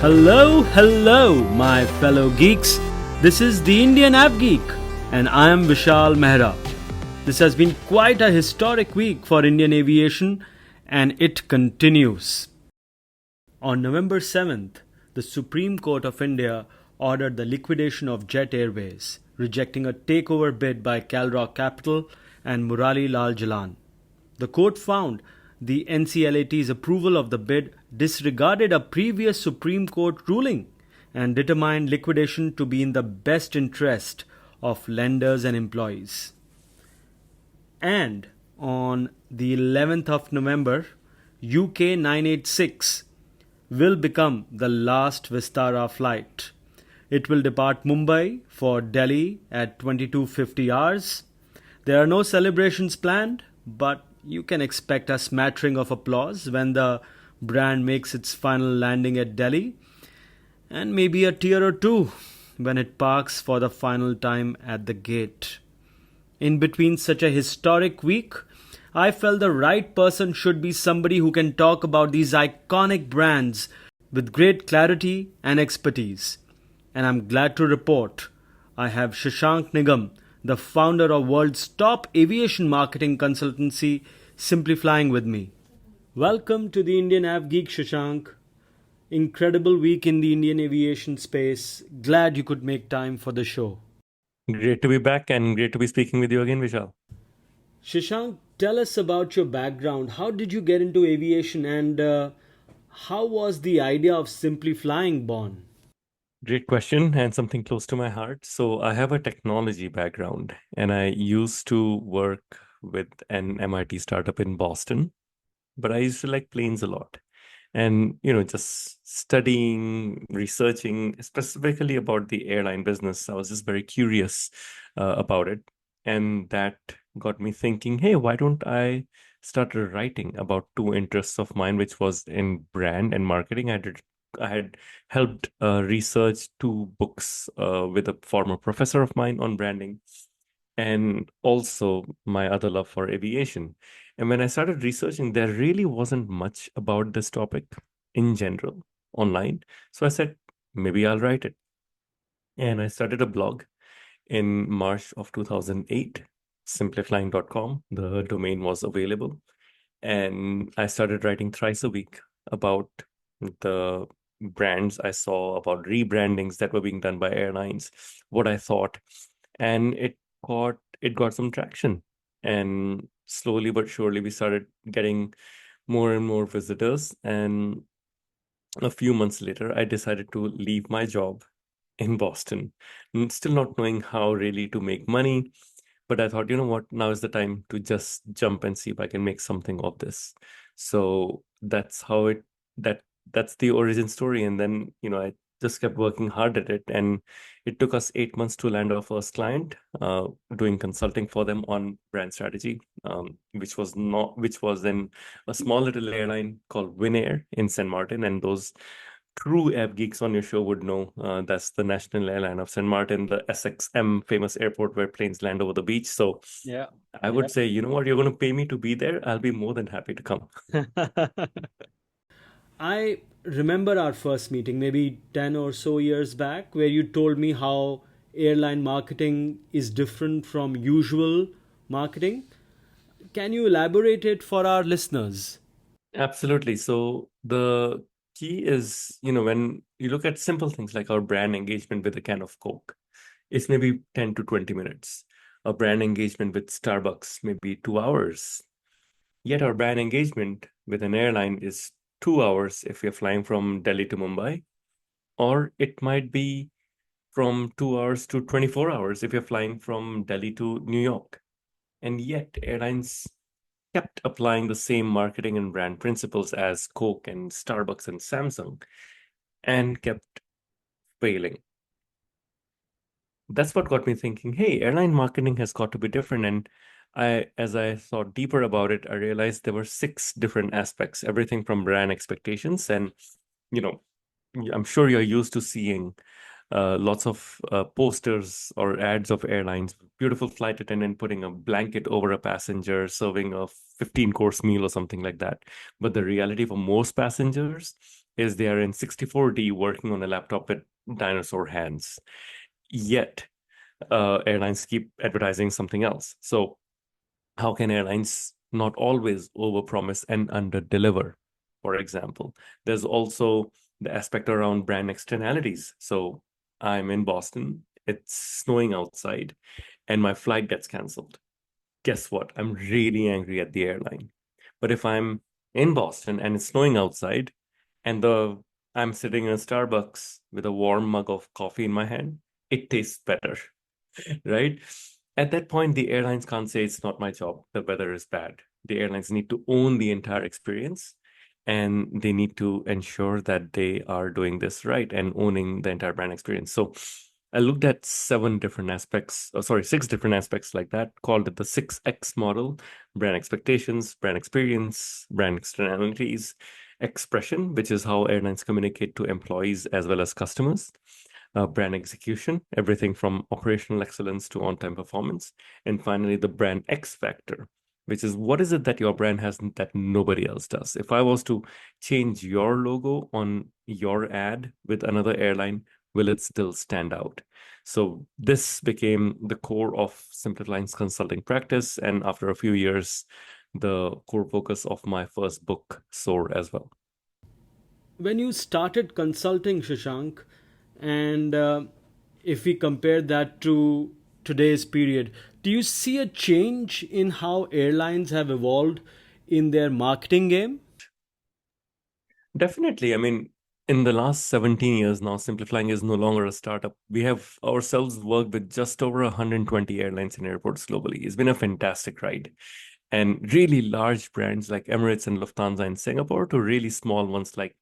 Hello, my fellow geeks. This is the Indian AvGeek, and I am Vishal Mehra. This has been quite a historic week for Indian aviation, and it continues. On November 7th, the Supreme Court of India ordered the liquidation of Jet Airways, rejecting a takeover bid by Calrock Capital and Murali Lal Jalan. The court found the NCLAT's approval of the bid disregarded a previous Supreme Court ruling and determined liquidation to be in the best interest of lenders and employees. And on the 11th of November, UK 986 will become the last Vistara flight. It will depart Mumbai for Delhi at 22:50 hours. There are no celebrations planned, but you can expect a smattering of applause when the brand makes its final landing at Delhi, and maybe a tear or two when it parks for the final time at the gate. In between such a historic week, I felt the right person should be somebody who can talk about these iconic brands with great clarity and expertise. And I'm glad to report I have Shashank Nigam, the founder of world's top aviation marketing consultancy, Simpliflying, with me. Welcome to the Indian AvGeek, Shashank. Incredible week in the Indian aviation space. Glad you could make time for the show. Great to be back and great to be speaking with you again, Vishal. Shashank, tell us about your background. How did you get into aviation, and how was the idea of Simpliflying born? Great question and something close to my heart. So I have a technology background and I used to work with an MIT startup in Boston, but I used to like planes a lot. And, just studying, researching specifically about the airline business, I was just very curious about it. And that got me thinking, hey, why don't I start writing about two interests of mine, which was in brand and marketing. I had helped research two books with a former professor of mine on branding, and also my other love for aviation. And when I started researching, there really wasn't much about this topic in general online. So I said, maybe I'll write it. And I started a blog in March of 2008, simpliflying.com. The domain was available. And I started writing thrice a week about the brands I saw, about rebrandings that were being done by airlines, what I thought. And it got some traction. And slowly but surely we started getting more and more visitors. And a few months later, I decided to leave my job in Boston, still not knowing how really to make money. But I thought, you know what, now is the time to just jump and see if I can make something of this. So that's how that's the origin story. And then, I just kept working hard at it. And it took us 8 months to land our first client, doing consulting for them on brand strategy, which was then a small little airline called Winair in St. Martin. And those true app geeks on your show would know that's the national airline of St. Martin, the SXM famous airport where planes land over the beach. So Yeah. I would say, you know what, you're going to pay me to be there. I'll be more than happy to come. I remember our first meeting, maybe 10 or so years back, where you told me how airline marketing is different from usual marketing. Can you elaborate it for our listeners? Absolutely. So the key is, when you look at simple things like our brand engagement with a can of Coke, it's maybe 10 to 20 minutes. A brand engagement with Starbucks, maybe 2 hours. Yet our brand engagement with an airline is 2 hours if you're flying from Delhi to Mumbai, or it might be from 2 hours to 24 hours if you're flying from Delhi to New York. And yet airlines kept applying the same marketing and brand principles as Coke and Starbucks and Samsung and kept failing. That's what got me thinking, hey, airline marketing has got to be different. And as I thought deeper about it, I realized there were 6 different aspects, everything from brand expectations. And, I'm sure you're used to seeing lots of posters or ads of airlines, beautiful flight attendant putting a blanket over a passenger, serving a 15-course meal or something like that. But the reality for most passengers is they are in 64D working on a laptop with dinosaur hands. Yet, airlines keep advertising something else. So how can airlines not always overpromise and underdeliver? For example, there's also the aspect around brand externalities. So I'm in Boston, it's snowing outside, and my flight gets canceled. Guess what? I'm really angry at the airline. But if I'm in Boston and it's snowing outside, and the I'm sitting in a Starbucks with a warm mug of coffee in my hand, it tastes better, right? At that point, the airlines can't say it's not my job, the weather is bad. The airlines need to own the entire experience, and they need to ensure that they are doing this right and owning the entire brand experience. So I looked at six different aspects like that, called it the 6X model: brand expectations, brand experience, brand externalities, expression, which is how airlines communicate to employees as well as customers, brand execution, everything from operational excellence to on-time performance, and finally the brand X factor, which is what is it that your brand has that nobody else does. If I was to change your logo on your ad with another airline, will it still stand out? So this became the core of Simplifying's consulting practice, and after a few years, the core focus of my first book, Soar, as well. When you started consulting, Shashank, and if we compare that to today's period, do you see a change in how airlines have evolved in their marketing game? Definitely. I mean, in the last 17 years now, Simplifying is no longer a startup. We have ourselves worked with just over 120 airlines and airports globally. It's been a fantastic ride. And really large brands like Emirates and Lufthansa in Singapore to really small ones like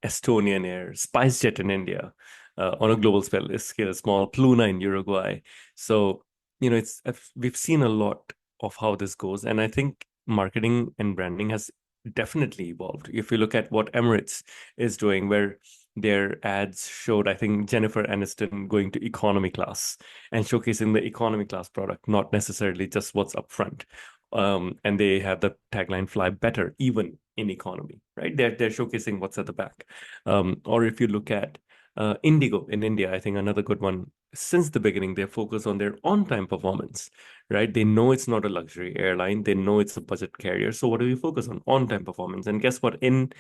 Estonian Air, SpiceJet in India, on a global scale, small Pluna in Uruguay. So, we've seen a lot of how this goes. And I think marketing and branding has definitely evolved. If you look at what Emirates is doing, where their ads showed, I think, Jennifer Aniston going to economy class and showcasing the economy class product, not necessarily just what's up front. And they have the tagline "Fly better, even in economy." Right? They're showcasing what's at the back. Or if you look at Indigo in India, I think another good one. Since the beginning, they focus on their on-time performance, right? They know it's not a luxury airline. They know it's a budget carrier. So what do we focus on? On-time performance. And guess what? In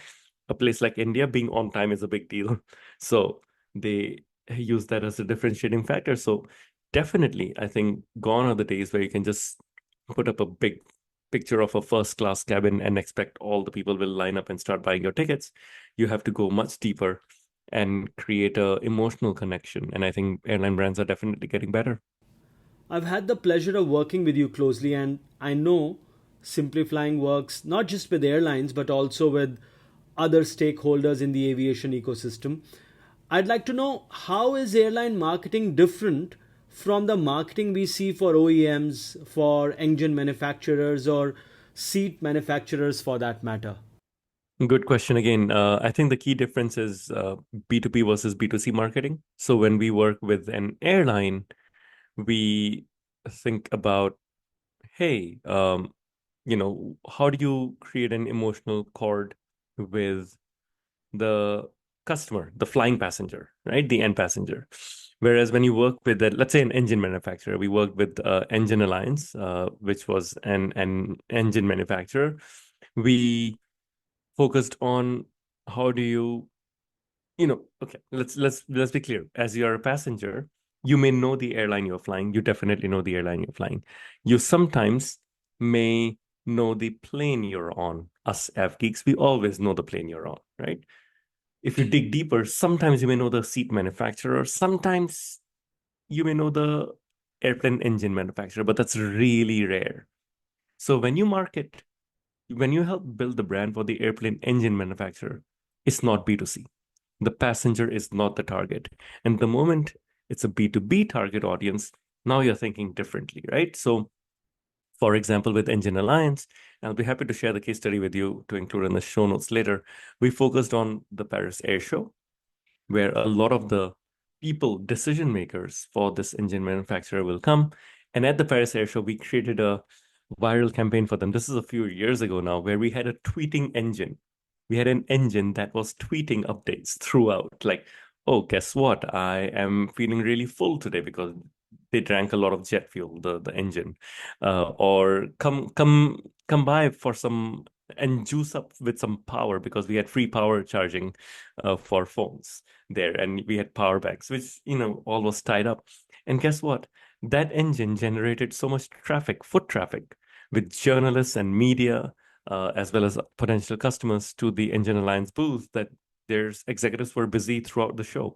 a place like India, being on time is a big deal. So they use that as a differentiating factor. So definitely, I think gone are the days where you can just put up a big picture of a first class cabin and expect all the people will line up and start buying your tickets. You have to go much deeper and create a emotional connection. And I think airline brands are definitely getting better. I've had the pleasure of working with you closely, and I know Simplifying works not just with airlines but also with other stakeholders in the aviation ecosystem. I'd like to know, how is airline marketing different from the marketing we see for OEMs, for engine manufacturers, or seat manufacturers for that matter? Good question again. I think the key difference is B2B versus B2C marketing. So when we work with an airline, we think about, hey, how do you create an emotional chord with the customer, the flying passenger, right? The end passenger. Whereas when you work with, let's say, an engine manufacturer, we worked with Engine Alliance, which was an engine manufacturer. We focused on how do you, okay, let's be clear. As you're a passenger, you may know the airline you're flying. You definitely know the airline you're flying. You sometimes may know the plane you're on. Us AvGeeks, we always know the plane you're on, right? If you dig deeper, sometimes you may know the seat manufacturer, sometimes you may know the airplane engine manufacturer, but that's really rare. So when you help build the brand for the airplane engine manufacturer, it's not B2C. The passenger is not the target. And the moment it's a B2B target audience, now you're thinking differently, right? So, for example, with Engine Alliance, I'll be happy to share the case study with you to include in the show notes later. We focused on the Paris Air Show, where a lot of the people, decision makers for this engine manufacturer will come. And at the Paris Air Show, we created a viral campaign for them. This is a few years ago now, where we had a tweeting engine. We had an engine that was tweeting updates throughout, like, oh, guess what? I am feeling really full today because they drank a lot of jet fuel, the engine. Or come by for some and juice up with some power because we had free power charging for phones there, and we had power banks, which all was tied up. And guess what? That engine generated so much traffic, foot traffic, with journalists and media, as well as potential customers to the Engine Alliance booth, that their executives were busy throughout the show.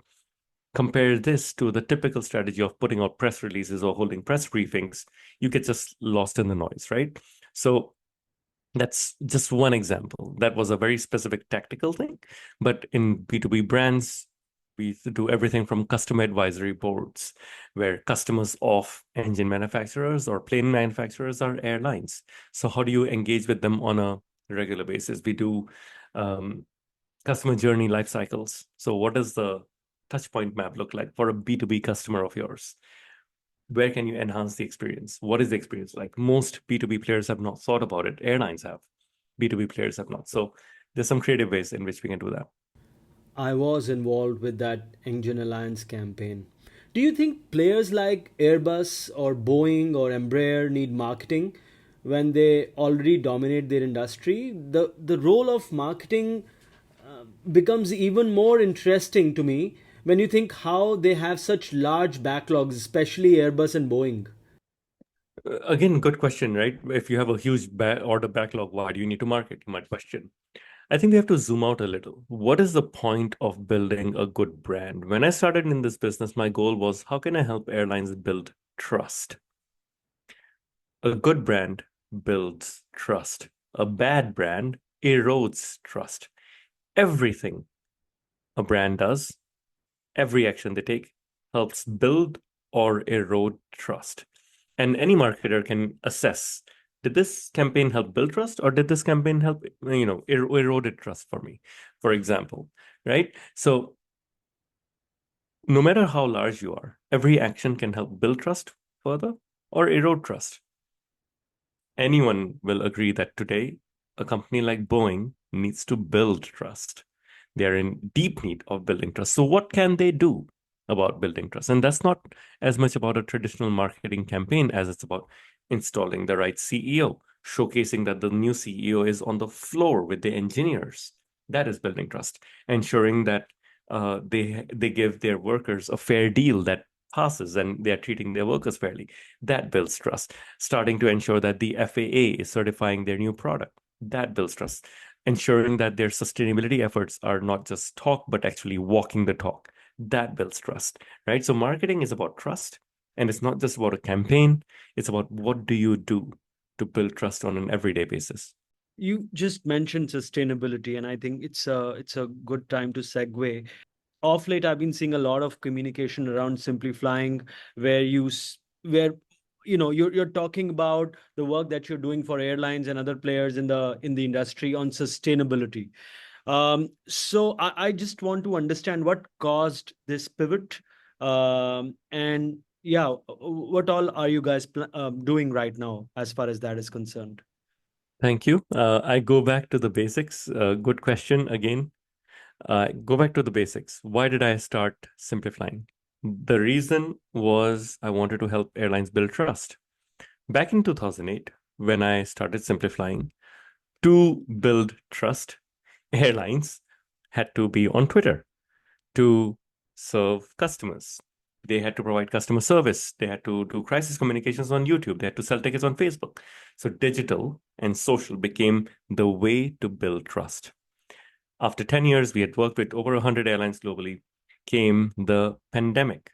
Compare this to the typical strategy of putting out press releases or holding press briefings, you get just lost in the noise, right? So that's just one example. That was a very specific tactical thing. But in B2B brands, we do everything from customer advisory boards, where customers of engine manufacturers or plane manufacturers are airlines. So how do you engage with them on a regular basis? We do customer journey life cycles. So what does the touch point map look like for a B2B customer of yours? Where can you enhance the experience? What is the experience like? Most B2B players have not thought about it. Airlines have. B2B players have not. So there's some creative ways in which we can do that. I was involved with that Engine Alliance campaign. Do you think players like Airbus or Boeing or Embraer need marketing when they already dominate their industry? The role of marketing becomes even more interesting to me when you think how they have such large backlogs, especially Airbus and Boeing. Again, good question, right? If you have a huge order backlog, why do you need to market? You might question. I think we have to zoom out a little. What is the point of building a good brand? When I started in this business, my goal was, how can I help airlines build trust? A good brand builds trust. A bad brand erodes trust. Everything a brand does, every action they take, helps build or erode trust. And any marketer can assess, did this campaign help build trust, or did this campaign help, eroded trust for me, for example, right? So no matter how large you are, every action can help build trust further or erode trust. Anyone will agree that today a company like Boeing needs to build trust. They're in deep need of building trust. So, what can they do about building trust? And that's not as much about a traditional marketing campaign as it's about installing the right CEO, showcasing that the new CEO is on the floor with the engineers. That is building trust, ensuring that they give their workers a fair deal that passes and they are treating their workers fairly. That builds trust. Starting to ensure that the FAA is certifying their new product. That builds trust. Ensuring that their sustainability efforts are not just talk, but actually walking the talk. That builds trust, right? So marketing is about trust, and it's not just about a campaign. It's about what do you do to build trust on an everyday basis. You just mentioned sustainability, and I think it's a good time to segue. Off late, I've been seeing a lot of communication around simplifying, where where you're talking about the work that you're doing for airlines and other players in the industry on sustainability. So I just want to understand what caused this pivot, and yeah, what all are you guys doing right now as far as that is concerned? Thank you. I go back to the basics. Good question again. Go back to the basics. Why did I start simplifying? The reason was I wanted to help airlines build trust. Back in 2008, when I started simplifying, to build trust, airlines had to be on Twitter to serve customers. They had to provide customer service. They had to do crisis communications on YouTube. They had to sell tickets on Facebook. So digital and social became the way to build trust. After 10 years, we had worked with over 100 airlines globally, came the pandemic.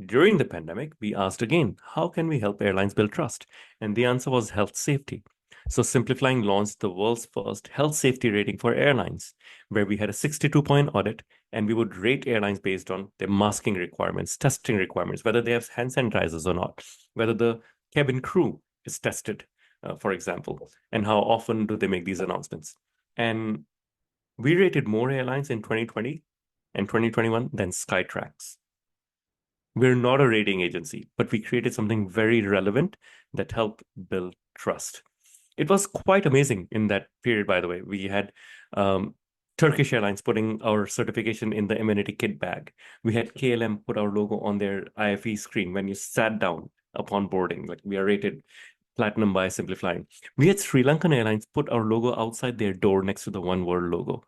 During the pandemic, we asked again, how can we help airlines build trust? And the answer was health safety. So Simplifying launched the world's first health safety rating for airlines, where we had a 62-point audit, and we would rate airlines based on their masking requirements, testing requirements, whether they have hand sanitizers or not, whether the cabin crew is tested, for example, and how often do they make these announcements. And we rated more airlines in 2020 and 2021 than Skytrax. We're not a rating agency, but we created something very relevant that helped build trust. It was quite amazing in that period, by the way. We had um, Turkish Airlines putting our certification in the amenity kit bag. We had KLM put our logo on their IFE screen when you sat down upon boarding. Like, we are rated platinum by Simpliflying. We had Sri Lankan Airlines put our logo outside their door next to the One World logo.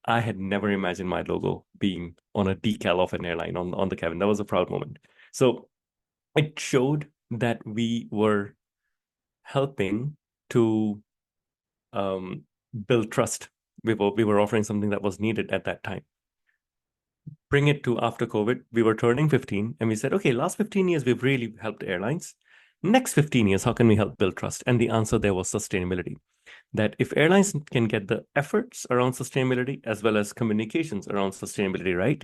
I had never imagined my logo being on a decal of an airline on the cabin. That was a proud moment. So it showed that we were helping to um, build trust. We were offering something that was needed at that time. Bring it to after COVID, we were turning 15, and we said, okay, last 15 years, we've really helped airlines. Next 15 years, how can we help build trust? And the answer there was sustainability. That if airlines can get the efforts around sustainability as well as communications around sustainability right,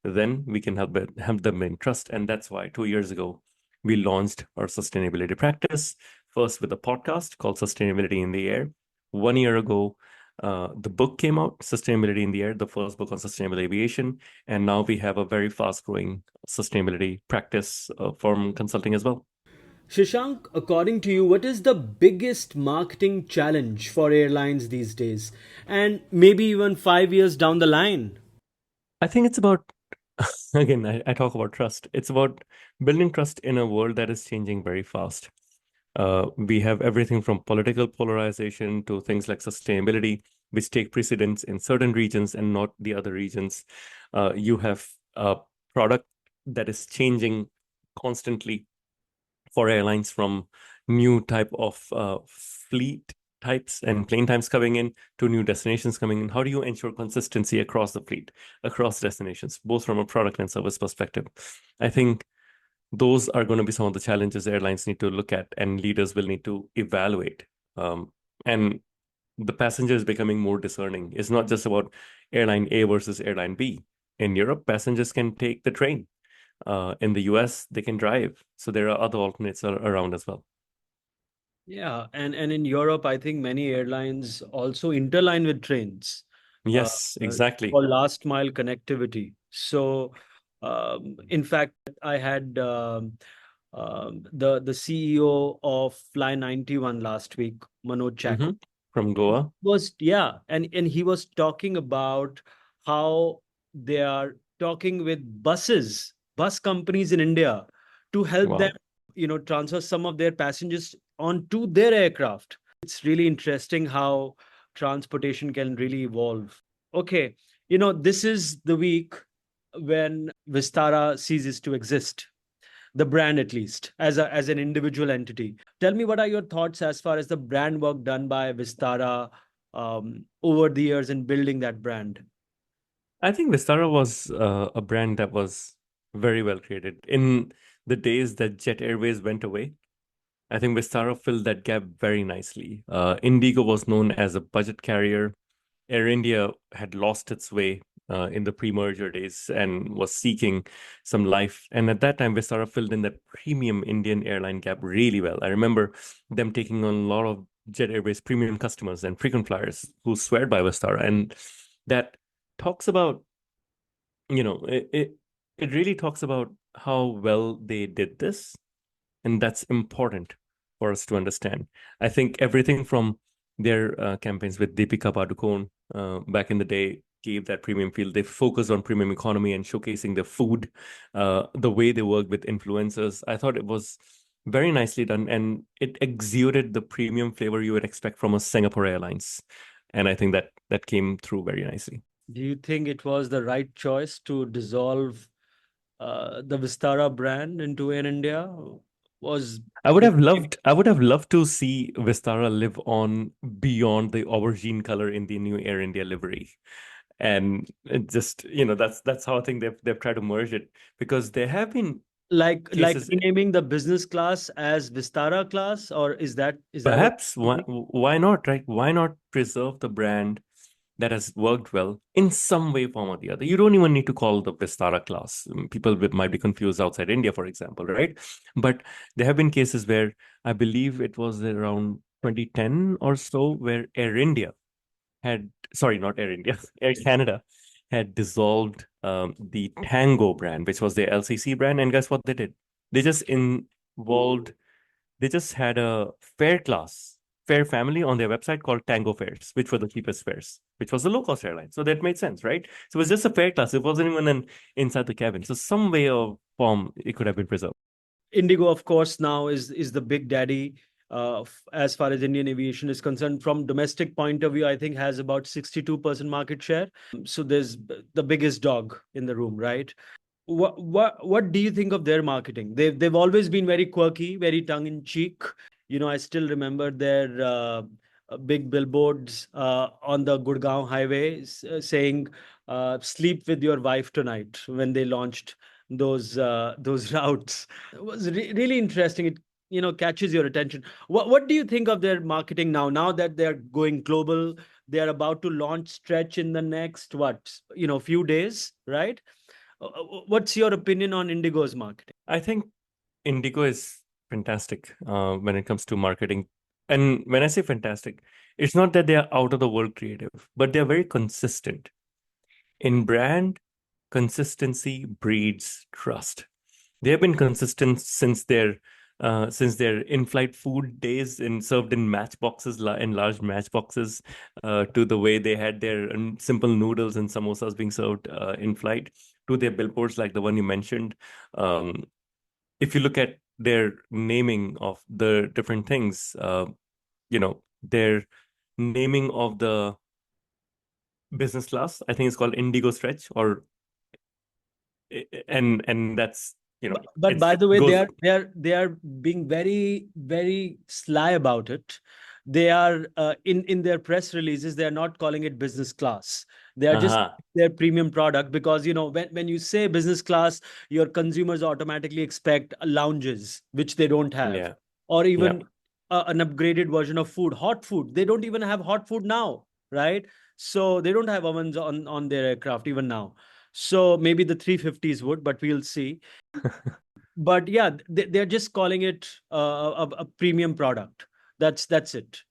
then we can help them in trust. And that's why 2 years ago, we launched our sustainability practice, first with a podcast called Sustainability in the Air. 1 year ago, the book came out, Sustainability in the Air, the first book on sustainable aviation. And now we have a very fast growing sustainability practice firm consulting as well. Shashank, according to you, what is the biggest marketing challenge for airlines these days? And maybe even 5 years down the line? I think it's about, again, I talk about trust. It's about building trust in a world that is changing very fast. We have everything from political polarization to things like sustainability, which take precedence in certain regions and not the other regions. You have a product that is changing constantly for airlines, from new type of fleet types and plane types coming in to new destinations coming in. How do you ensure consistency across the fleet, across destinations, both from a product and service perspective? I think those are going to be some of the challenges airlines need to look at and leaders will need to evaluate. And the passenger is becoming more discerning. It's not just about airline A versus airline B. In Europe, passengers can take the train. In the US, they can drive. So there are other alternates around as well. Yeah, and in Europe, I think many airlines also interline with trains uh, Yes, uh, exactly. for last mile connectivity. So, in fact, I had the CEO of Fly 91 last week, Manoj Chakra. Hmm. From Goa. Was yeah, and he was talking about how they are talking with bus companies in India to help them, Wow. transfer some of their passengers onto their aircraft. It's really interesting how transportation can really evolve. Okay, this is the week when Vistara ceases to exist, the brand at least, as an individual entity. Tell me, what are your thoughts as far as the brand work done by Vistara over the years in building that brand? I think Vistara was a brand that was very well created. In the days that Jet Airways went away, I think Vistara filled that gap very nicely. Indigo was known as a budget carrier. Air India had lost its way in the pre-merger days and was seeking some life. And at that time, Vistara filled in that premium Indian airline gap really well. I remember them taking on a lot of Jet Airways premium customers and frequent flyers who swear by Vistara. And that talks about, it really talks about how well they did this, and that's important for us to understand. I think everything from their campaigns with Deepika Padukone back in the day gave that premium feel. They focused on premium economy and showcasing the food, the way they worked with influencers. I thought it was very nicely done, and it exuded the premium flavor you would expect from a Singapore Airlines. And I think that came through very nicely. Do you think it was the right choice to dissolve the Vistara brand into Air India? Was I would have loved to see Vistara live on beyond the aubergine color in the new Air India livery. And it just, that's how I think they've tried to merge it, because there have been like cases. renaming the business class as Vistara class, or is that what Perhaps you're why thinking? why not, right? Why not preserve the brand that has worked well in some way, form, or the other? You don't even need to call the Vistara class. People might be confused outside India, for example, right? But there have been cases where I believe it was around 2010 or so, where Air India had, sorry, not Air India, Air Canada had dissolved the Tango brand, which was their LCC brand. And guess what they did? They just involved, they just had a fare class fare family on their website called Tango fares, which were the cheapest fares, which was the low-cost airline. So that made sense, right? So it was just a fare class. It wasn't even inside the cabin. So some way or form it could have been preserved. Indigo, of course, now is the big daddy as far as Indian aviation is concerned. From domestic point of view, I think has about 62% market share. So there's the biggest dog in the room, right? What do you think of their marketing? They've always been very quirky, very tongue in cheek. I still remember their big billboards on the Gurgaon highway saying "Sleep with your wife tonight" when they launched those routes. It was really interesting. It catches your attention. What do you think of their marketing now? Now that they're going global, they are about to launch Stretch in the next few days, right? What's your opinion on Indigo's marketing? I think Indigo is fantastic when it comes to marketing. And when I say fantastic, it's not that they are out of the world creative, but they're very consistent. In brand, consistency breeds trust. They have been consistent since their in-flight food days and served in matchboxes, in large matchboxes, to the way they had their simple noodles and samosas being served in flight, to their billboards like the one you mentioned. If you look at their naming of the different things, their naming of the business class, I think it's called Indigo Stretch, and that's But it by the way, goes. they are being very very sly about it. They are in their press releases. They are not calling it business class. They are just Uh-huh. their premium product because when you say business class, your consumers automatically expect lounges, which they don't have, Yeah. or Yeah. even an upgraded version of food, hot food. They don't even have hot food now, right? So they don't have ovens on their aircraft even now. So maybe the 350s would, but we'll see. But yeah, they're just calling it a premium product. That's it.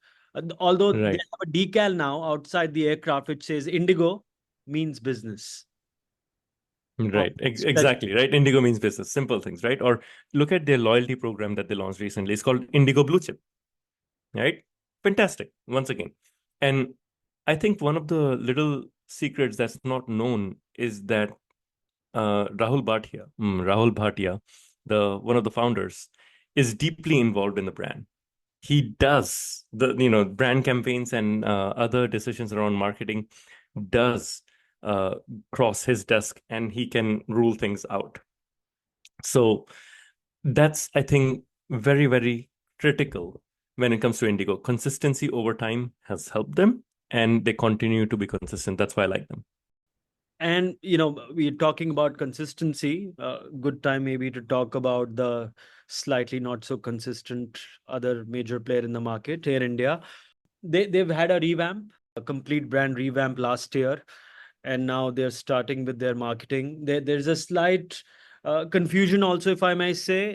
Although they Right. have a decal now outside the aircraft which says Indigo means business. Oh, Right. that's- Exactly. Right. Indigo means business. Simple things, right? Or look at their loyalty program that they launched recently. It's called Indigo Blue Chip, right? Fantastic. Once again. And I think one of the little secrets that's not known is that Rahul Bhatia, the one of the founders, is deeply involved in the brand. He does the brand campaigns and other decisions around marketing does uh, cross his desk, and he can rule things out. So that's, I think, very, very critical when it comes to Indigo. Consistency over time has helped them, and they continue to be consistent. That's why I like them. And we're talking about consistency. Good time maybe to talk about the slightly not so consistent other major player in the market, Air India. They've had a revamp, a complete brand revamp last year, and now they're starting with their marketing. There's a slight confusion also, if I may say,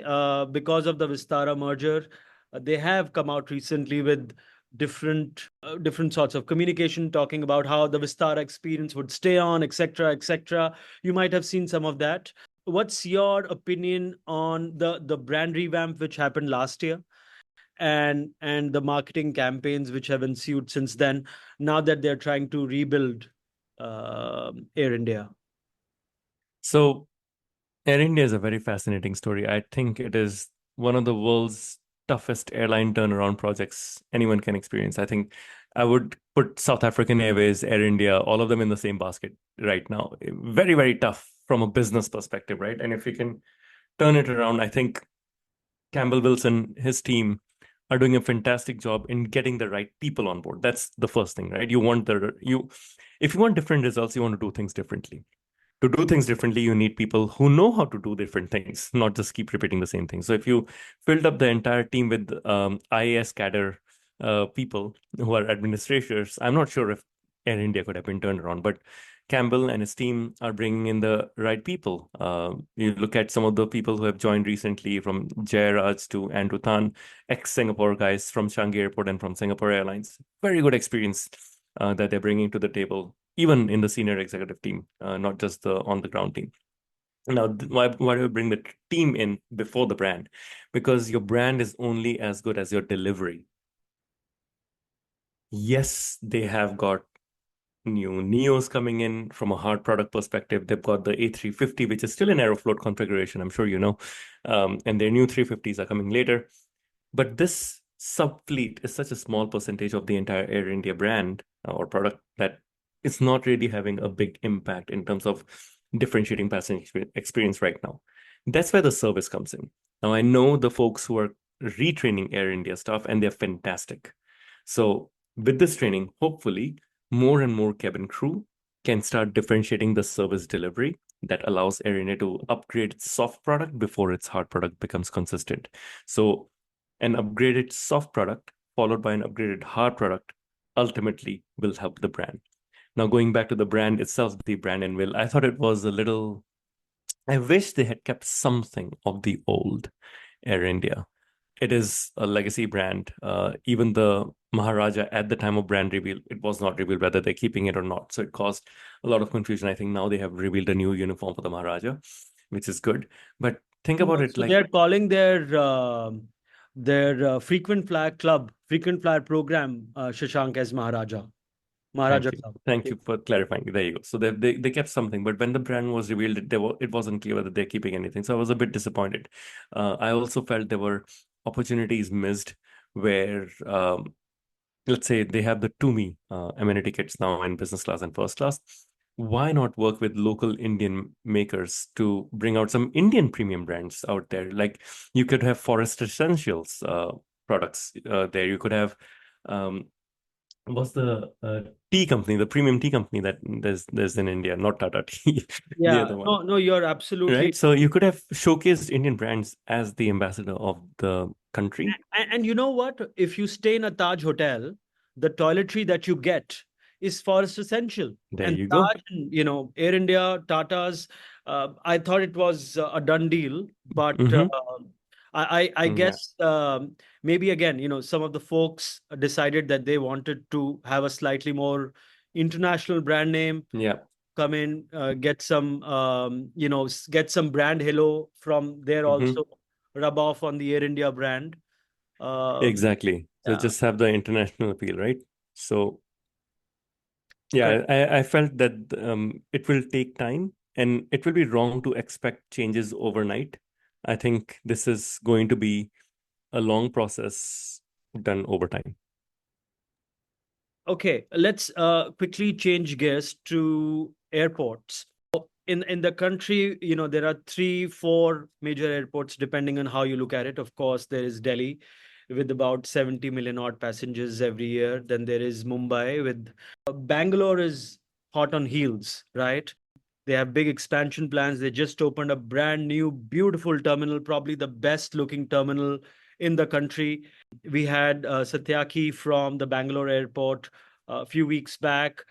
because of the Vistara merger. They have come out recently with different sorts of communication, talking about how the Vistara experience would stay on, etc., etc. You might have seen some of that. What's your opinion on the brand revamp which happened last year? And the marketing campaigns which have ensued since then, now that they're trying to rebuild Air India? So Air India is a very fascinating story. I think it is one of the world's toughest airline turnaround projects anyone can experience. I think I would put South African Airways, Air India, all of them in the same basket right now. Very, very tough from a business perspective, right? And if we can turn it around, I think Campbell Wilson, his team, are doing a fantastic job in getting the right people on board. That's the first thing, right? If you want different results, you want to do things differently. To do things differently, you need people who know how to do different things, not just keep repeating the same thing. So if you filled up the entire team with IAS cadre people who are administrators, I'm not sure if Air India could have been turned around, but Campbell and his team are bringing in the right people. You look at some of the people who have joined recently, from Jairaj to Andrew Tan, ex-Singapore guys from Changi Airport and from Singapore Airlines. Very good experience that they're bringing to the table, even in the senior executive team, not just the on-the-ground team. Now, why do we bring the team in before the brand? Because your brand is only as good as your delivery. Yes, they have got new Neos coming in from a hard product perspective. They've got the A350, which is still in Aeroflot configuration, I'm sure you know. And their new 350s are coming later. But this sub fleet is such a small percentage of the entire Air India brand or product that it's not really having a big impact in terms of differentiating passenger experience right now. That's where the service comes in. Now, I know the folks who are retraining Air India staff, and they're fantastic. So, with this training, hopefully, more and more cabin crew can start differentiating the service delivery that allows Air India to upgrade its soft product before its hard product becomes consistent. So, an upgraded soft product followed by an upgraded hard product ultimately will help the brand. Now, going back to the brand itself, the brand and will, I thought it was a little, I wish they had kept something of the old Air India. It is a legacy brand. Even the Maharaja at the time of brand reveal, it was not revealed whether they're keeping it or not. So it caused a lot of confusion. I think now they have revealed a new uniform for the Maharaja, which is good. But think about it So like, they're calling their frequent flyer program, Shashank, as Maharaja thank you. Club. Thank you for clarifying. There you go. So they kept something, but when the brand was revealed, it wasn't clear whether they're keeping anything. So I was a bit disappointed. I also felt there were opportunities missed where, let's say they have the Tumi amenity kits now in business class and first class. Why not work with local Indian makers to bring out some Indian premium brands out there? Like you could have Forest Essentials products there. You could have um, what's the tea company, the premium tea company that there's in India, not Tata Tea, the Yeah, other one, no, no, you're absolutely right? So you could have showcased Indian brands as the ambassador of the country. and you know what? If you stay in a Taj hotel, the toiletry that you get is Forest Essential. There And you go. Taj, Air India, Tata's, I thought it was a done deal, but Mm-hmm. I Yeah. guess maybe again, some of the folks decided that they wanted to have a slightly more international brand name, Yeah. come in, get some brand halo from there Mm-hmm. also, rub off on the Air India brand. Um, Exactly. So yeah. just have the international appeal, right? So yeah, Correct. I felt that it will take time and it will be wrong to expect changes overnight. I think this is going to be a long process done over time. Okay, let's quickly change gears to airports. In the country, there are three, four major airports, depending on how you look at it. Of course, there is Delhi with about 70 million odd passengers every year. Then there is Mumbai with Bangalore is hot on heels, right? They have big expansion plans. They just opened a brand new, beautiful terminal, probably the best looking terminal in the country. We had Satyaki from the Bangalore airport a few weeks back.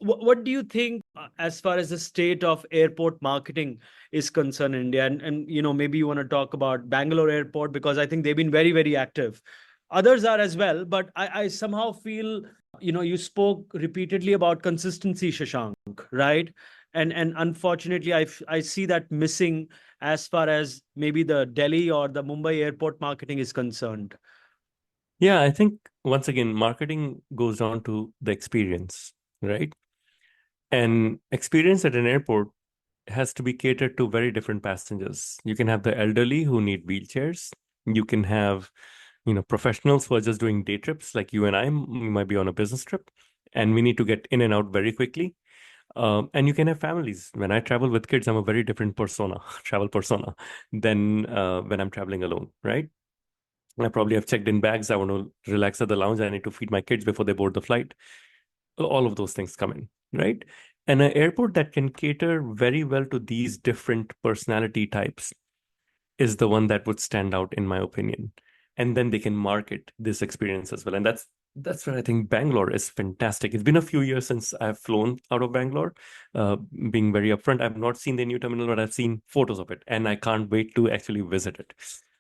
What do you think as far as the state of airport marketing is concerned in India? And maybe you want to talk about Bangalore airport because I think they've been very, very active. Others are as well, but I somehow feel, you spoke repeatedly about consistency, Shashank, right? And unfortunately, I see that missing as far as maybe the Delhi or the Mumbai airport marketing is concerned. Yeah, I think once again, marketing goes down to the experience, right? And experience at an airport has to be catered to very different passengers. You can have the elderly who need wheelchairs. You can have, professionals who are just doing day trips like you and I. We might be on a business trip and we need to get in and out very quickly. And you can have families. When I travel with kids, I'm a very different persona, travel persona, than when I'm traveling alone, right? I probably have checked in bags. I want to relax at the lounge. I need to feed my kids before they board the flight. All of those things come in, right? And an airport that can cater very well to these different personality types is the one that would stand out, in my opinion. And then they can market this experience as well. And that's where I think Bangalore is fantastic. It's been a few years since I've flown out of Bangalore. Being very upfront, I've not seen the new terminal, but I've seen photos of it, and I can't wait to actually visit it.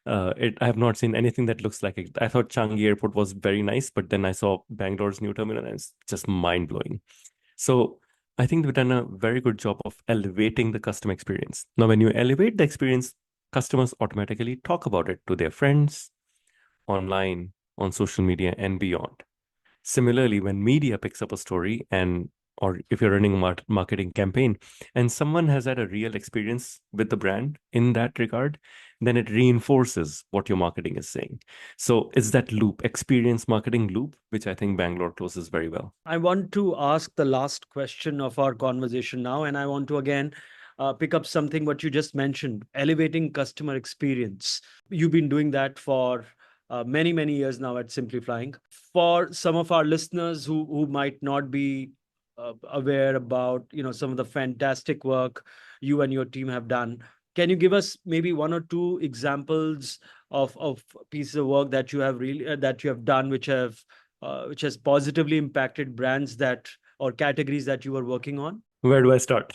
I have not seen anything that looks like it. I thought Changi Airport was very nice, but then I saw Bangalore's new terminal, and it's just mind blowing. So I think we've done a very good job of elevating the customer experience. Now, when you elevate the experience, customers automatically talk about it to their friends, online, on social media, and beyond. Similarly, when media picks up a story or if you're running a marketing campaign and someone has had a real experience with the brand in that regard, then it reinforces what your marketing is saying. So it's that loop, experience marketing loop, which I think Bangalore closes very well. I want to ask the last question of our conversation now, and I want to again pick up something what you just mentioned, elevating customer experience. You've been doing that for many, many years now at Simplifying. For some of our listeners who might not be aware about, some of the fantastic work you and your team have done, can you give us maybe one or two examples of pieces of work that you have really that you have done, which has positively impacted brands that or categories that you were working on? Where do I start?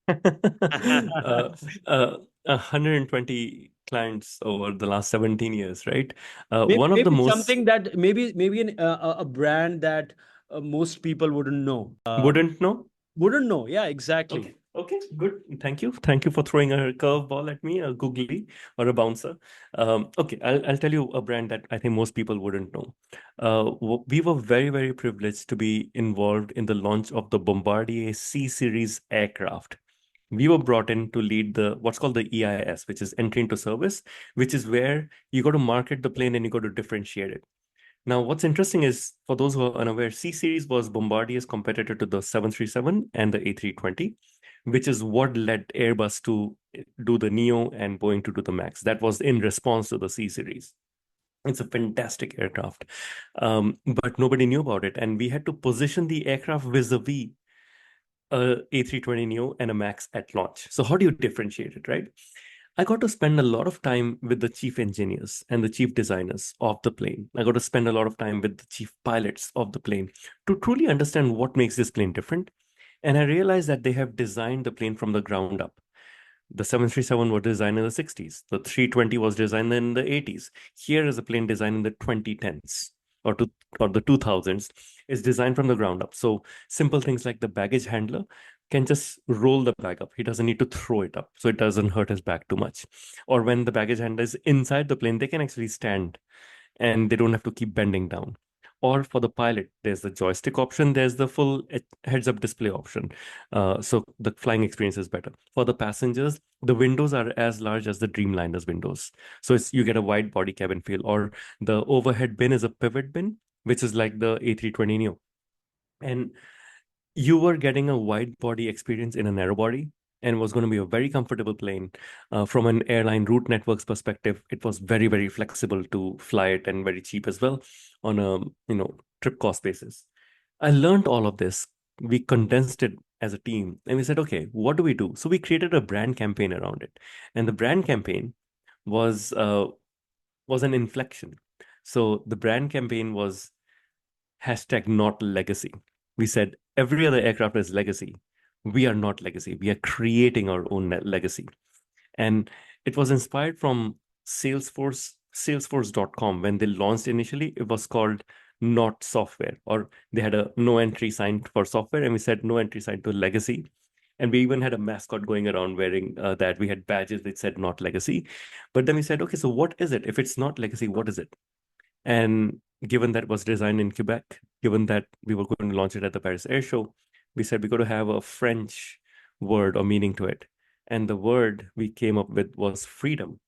120 clients over the last 17 years, right? One of the Maybe most something that a brand that most people wouldn't know. wouldn't know. Wouldn't know. Yeah, exactly. Okay. Okay, good. Thank you. Thank you for throwing a curveball at me, a googly or a bouncer. Okay, I'll tell you a brand that I think most people wouldn't know. We were very, very privileged to be involved in the launch of the Bombardier C Series aircraft. We were brought in to lead the what's called the EIS, which is entry into service, which is where you got to market the plane and you got to differentiate it. Now, what's interesting is for those who are unaware, C Series was Bombardier's competitor to the 737 and the A320, which is what led Airbus to do the Neo and Boeing to do the Max. That was in response to the C Series. It's a fantastic aircraft, but nobody knew about it. And we had to position the aircraft vis-a-vis a A320 Neo and a Max at launch. So how do you differentiate it, right? I got to spend a lot of time with the chief engineers and the chief designers of the plane. I got to spend a lot of time with the chief pilots of the plane to truly understand what makes this plane different. And I realized that they have designed the plane from the ground up. The 737 was designed in the 60s. The 320 was designed in the 80s. Here is a plane designed in the 2010s or the 2000s. Is designed from the ground up. So simple things like the baggage handler can just roll the bag up. He doesn't need to throw it up, so it doesn't hurt his back too much. Or when the baggage handler is inside the plane, they can actually stand and they don't have to keep bending down. Or for the pilot, there's the joystick option, there's the full heads up display option. So the flying experience is better. For the passengers, the windows are as large as the Dreamliner's windows. So you get a wide body cabin feel. Or the overhead bin is a pivot bin, which is like the A320 Neo. And you were getting a wide body experience in a narrow body and was going to be a very comfortable plane. From an airline route networks perspective, it was very, very flexible to fly it and very cheap as well on a trip cost basis. I learned all of this. We condensed it as a team and we said, okay, what do we do? So we created a brand campaign around it. And the brand campaign was an inflection. So the brand campaign was hashtag not legacy. We said every other aircraft is legacy. We are not legacy. We are creating our own legacy. And it was inspired from Salesforce.com. When they launched initially, it was called not software, or they had a no entry sign for software. And we said no entry sign to legacy. And we even had a mascot going around wearing that. We had badges that said not legacy. But then we said, okay, so what is it? If it's not legacy, what is it? And given that it was designed in Quebec, given that we were going to launch it at the Paris Air Show, we said we got to have a French word or meaning to it. And the word we came up with was freedom.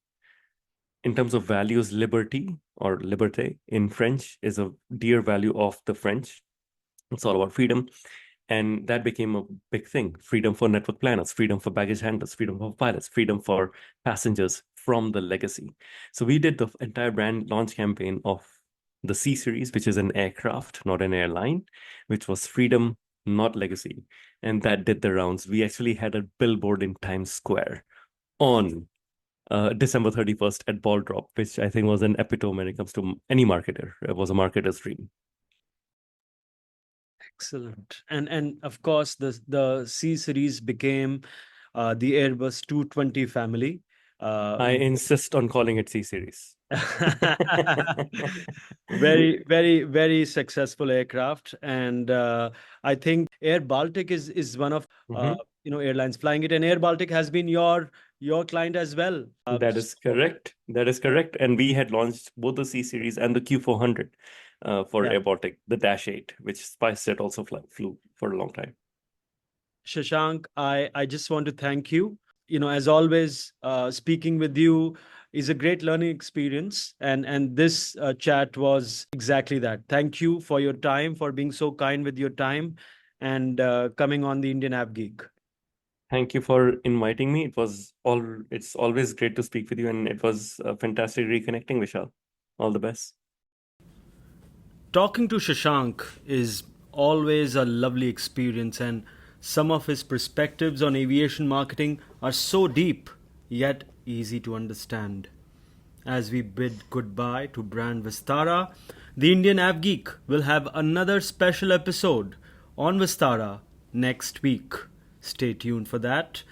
In terms of values, liberty or liberté in French is a dear value of the French. It's all about freedom. And that became a big thing. Freedom for network planners, freedom for baggage handlers, freedom for pilots, freedom for passengers from the legacy. So we did the entire brand launch campaign of the C Series, which is an aircraft, not an airline, which was freedom, not legacy. And that did the rounds. We actually had a billboard in Times Square on December 31st at Ball Drop, which I think was an epitome when it comes to any marketer. It was a marketer's dream. Excellent. And of course, the C series became the Airbus 220 family. I insist on calling it C Series. Very, very, very successful aircraft, and I think Air Baltic is one of Mhm. airlines flying it, and Air Baltic has been your client as well. That is correct. That is correct. And we had launched both the C series and the Q400 for Yeah. Air Baltic, the Dash 8, which SpiceJet also flew for a long time. Shashank, I just want to thank you. As always, speaking with you is a great learning experience, and this chat was exactly that. Thank you for your time, for being so kind with your time, and coming on the Indian App Geek. Thank you for inviting me. It's always great to speak with you, and it was fantastic reconnecting, Vishal. All the best. Talking to Shashank is always a lovely experience, and some of his perspectives on aviation marketing are so deep yet easy to understand. As we bid goodbye to brand Vistara, the Indian AvGeek will have another special episode on Vistara next week. Stay tuned for that.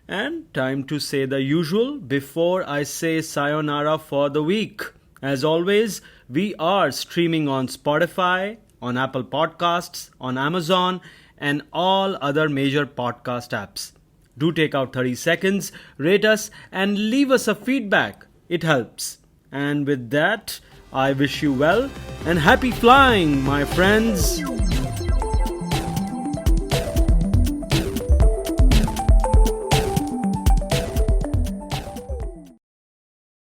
And time to say the usual before I say sayonara for the week. As always, we are streaming on Spotify, on Apple Podcasts, on Amazon, and all other major podcast apps. Do take out 30 seconds, rate us, and leave us a feedback. It helps. And with that, I wish you well and happy flying, my friends.